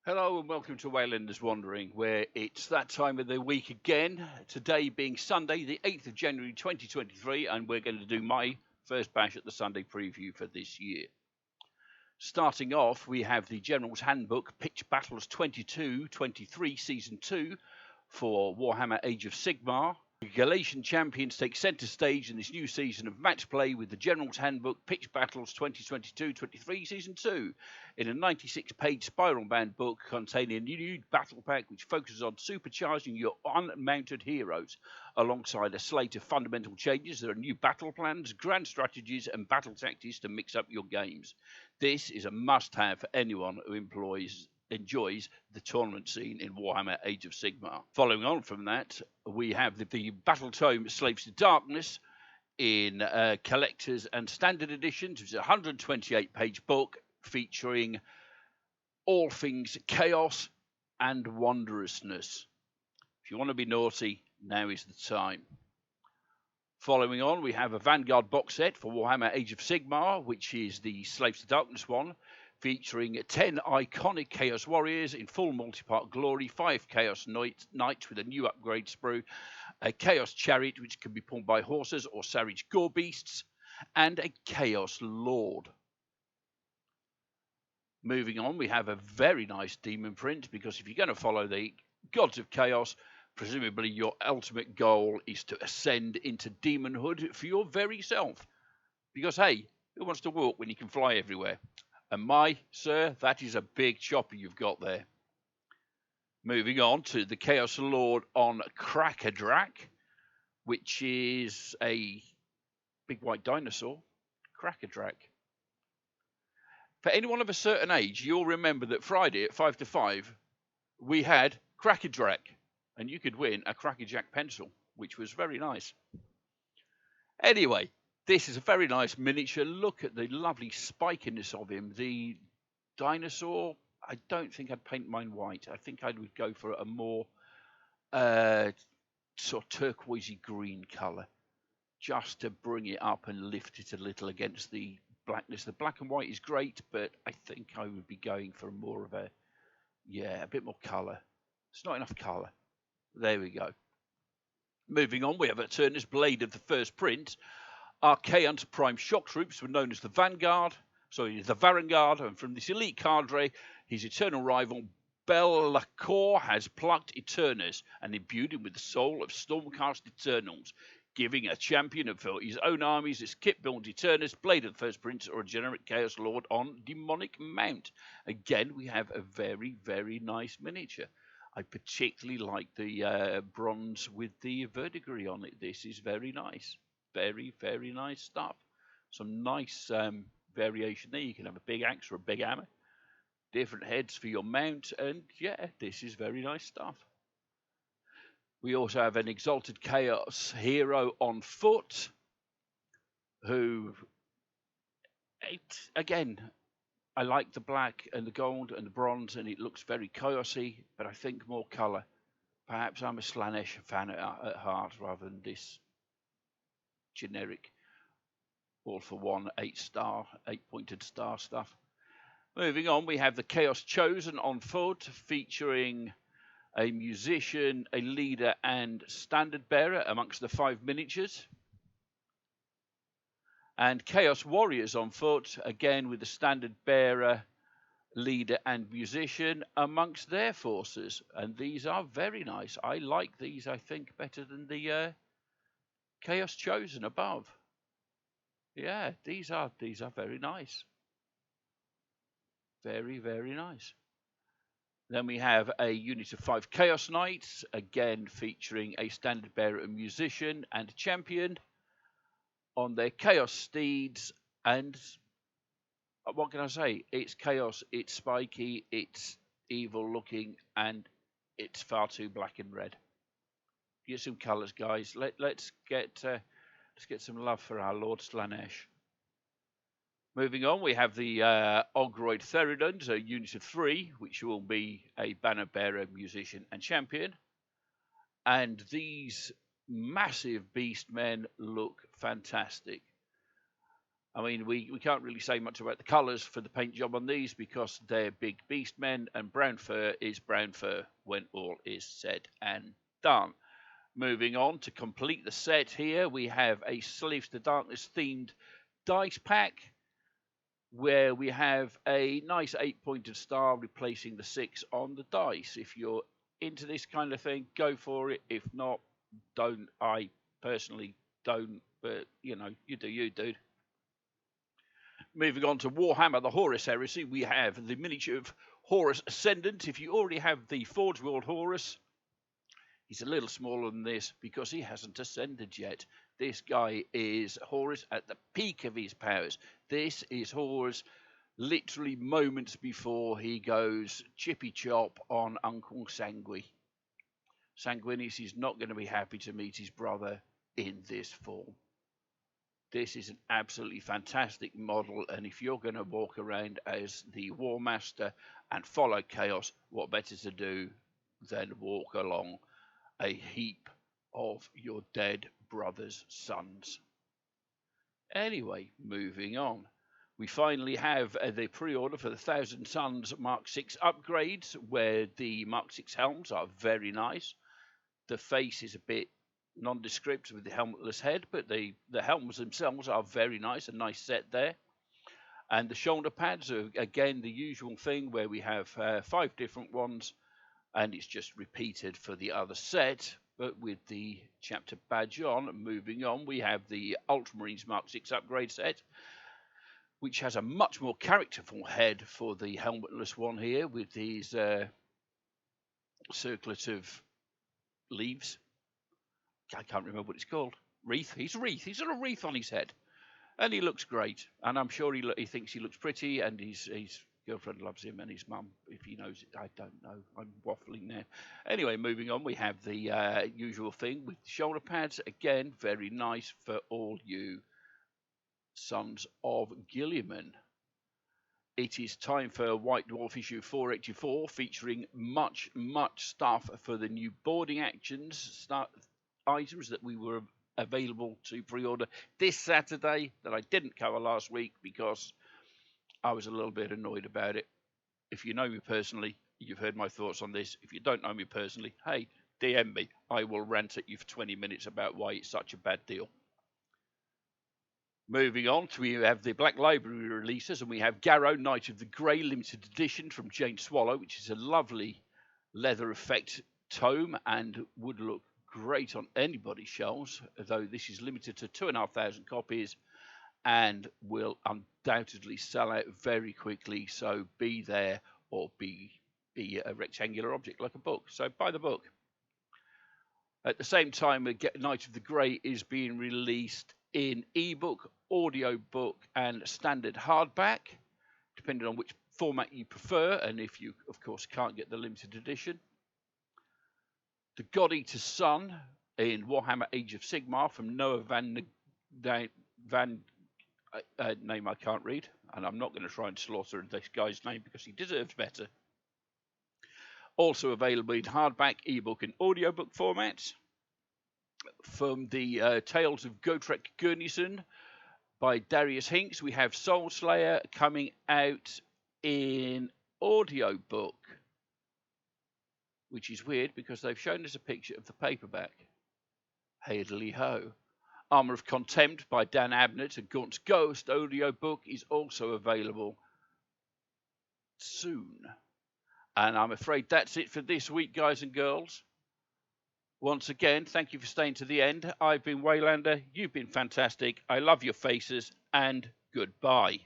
Hello and welcome to Waylander's Wandering, where it's that time of the week again. Today being Sunday, the 8th of January 2023, and we're going to do my first bash at the Sunday preview for this year. Starting off, we have the General's Handbook, Pitch Battles 22-23, Season 2 for Warhammer Age of Sigmar. The Galatian champions take centre stage in this new season of match play with the General's Handbook Pitch Battles 2022-23 Season 2 in a 96-page spiral-bound book containing a new battle pack which focuses on supercharging your unmounted heroes. Alongside a slate of fundamental changes, there are new battle plans, grand strategies and battle tactics to mix up your games. This is a must-have for anyone who enjoys the tournament scene in Warhammer Age of Sigmar. Following on from that, we have the Battle Tome Slaves to Darkness in collectors and standard editions. It's a 128-page book featuring all things chaos and wondrousness. If you want to be naughty, now is the time. Following on, we have a Vanguard box set for Warhammer Age of Sigmar, which is the Slaves to Darkness one, featuring 10 iconic Chaos Warriors in full multi-part glory, 5 Chaos Knights with a new upgrade sprue, a Chaos Chariot which can be pulled by horses or Savage Gore Beasts, and a Chaos Lord. Moving on, we have a very nice demon print, because if you're going to follow the Gods of Chaos, presumably your ultimate goal is to ascend into demonhood for your very self. Because, hey, who wants to walk when you can fly everywhere? And sir, that is a big chopper you've got there. Moving on to the Chaos Lord on Krakadrak, which is a big white dinosaur. Krakadrak. For anyone of a certain age, you'll remember that Friday at 5 to 5, we had Krakadrak, and you could win a Crackerjack pencil, which was very nice. Anyway, this is a very nice miniature. Look at the lovely spikiness of him. The dinosaur, I don't think I'd paint mine white. I think I would go for a more sort of turquoisey green colour, just to bring it up and lift it a little against the blackness. The black and white is great, but I think I would be going for more of a bit more colour. It's not enough colour. There we go. Moving on, we have Eternus Blade of the first print. Archaon's prime shock troops were known as the Vanguard, and from this elite cadre, his eternal rival Be'lakor has plucked Eternus and imbued him with the soul of Stormcast Eternals, giving a champion of his own armies this kit-built Eternus, Blade of the First Prince, or a generic Chaos Lord on Demonic Mount. Again, we have a very, very nice miniature. I particularly like the bronze with the verdigris on it. This is very nice. Very, very nice stuff. Some nice variation there. You can have a big axe or a big hammer. Different heads for your mount. And yeah, this is very nice stuff. We also have an Exalted Chaos hero on foot. Who, again, I like the black and the gold and the bronze, and it looks very chaosy, but I think more colour. Perhaps I'm a Slaanesh fan at heart rather than this generic all-for-one 8-pointed star stuff. Moving on, we have the Chaos Chosen on foot, featuring a musician, a leader, and standard bearer amongst the 5 miniatures. And Chaos Warriors on foot, again with the standard bearer, leader, and musician amongst their forces. And these are very nice. I like these, I think, better than the Chaos Chosen above. Yeah, these are very nice. Very, very nice. Then we have a unit of 5 Chaos Knights, again featuring a standard bearer, a musician, and a champion on their Chaos steeds. And what can I say? It's chaos, it's spiky, it's evil looking, and it's far too black and red. Get some colours, guys. Let's get some love for our Lord Slaanesh. Moving on, we have the Ogroid Theridons, a unit of 3, which will be a banner bearer, musician, and champion. And these massive beast men look fantastic. I mean, we can't really say much about the colours for the paint job on these because they're big beast men, and brown fur is brown fur when all is said and done. Moving on to complete the set here, we have a Slaves to Darkness themed dice pack where we have a nice 8-pointed star replacing the 6 on the dice. If you're into this kind of thing, go for it. If not, don't. I personally don't, but you know, you do you, dude. Moving on to Warhammer, the Horus Heresy, we have the miniature of Horus Ascendant. If you already have the Forge World Horus, he's a little smaller than this because he hasn't ascended yet. This guy is Horus at the peak of his powers. This is Horus literally moments before he goes chippy chop on Uncle Sanguinis is not going to be happy to meet his brother in this form. This is an absolutely fantastic model, and if you're going to walk around as the War Master and follow chaos, what better to do than walk along a heap of your dead brother's sons. Anyway, moving on. We finally have the pre-order for the Thousand Suns Mark 6 upgrades, where the Mark 6 helms are very nice. The face is a bit nondescript with the helmetless head, but the helms themselves are very nice, a nice set there. And the shoulder pads are again the usual thing where we have 5 different ones, and it's just repeated for the other set, but with the chapter badge on. Moving on, we have the Ultramarines Mark 6 upgrade set, which has a much more characterful head for the helmetless one here with these circlet of leaves. I can't remember what it's called. Wreath. He's a wreath. He's got a wreath on his head, and he looks great. And I'm sure he thinks he looks pretty, and his girlfriend loves him, and his mum, if he knows it, I don't know. I'm waffling now. Anyway, moving on, we have the usual thing with shoulder pads. Again, very nice for all you sons of Guilliman. It is time for White Dwarf issue 484, featuring much stuff for the new boarding actions items that we were available to pre-order this Saturday that I didn't cover last week because I was a little bit annoyed about it. If you know me personally, you've heard my thoughts on this. If you don't know me personally, hey, DM me. I will rant at you for 20 minutes about why it's such a bad deal. Moving on, we have the Black Library releases, and we have Garrow, Knight of the Grey limited edition from Jane Swallow, which is a lovely leather effect tome and would look great on anybody's shelves, though this is limited to 2,500 copies and will undoubtedly sell out very quickly, so be there or be a rectangular object like a book. So buy the book. At the same time, Knight of the Grey is being released in ebook, audiobook and standard hardback, depending on which format you prefer, and if you, of course, can't get the limited edition. The God Eater's Son in Warhammer Age of Sigmar from Noah Van name I can't read, and I'm not going to try and slaughter this guy's name because he deserves better. Also available in hardback, ebook and audiobook formats. From the Tales of Gotrek Gurneyson by Darius Hinks, we have Soul Slayer coming out in audiobook, which is weird because they've shown us a picture of the paperback. Haidley ho. Armour of Contempt by Dan Abnett, a Gaunt's Ghost audiobook is also available soon. And I'm afraid that's it for this week, guys and girls. Once again, thank you for staying to the end. I've been Waylander. You've been fantastic. I love your faces, and goodbye.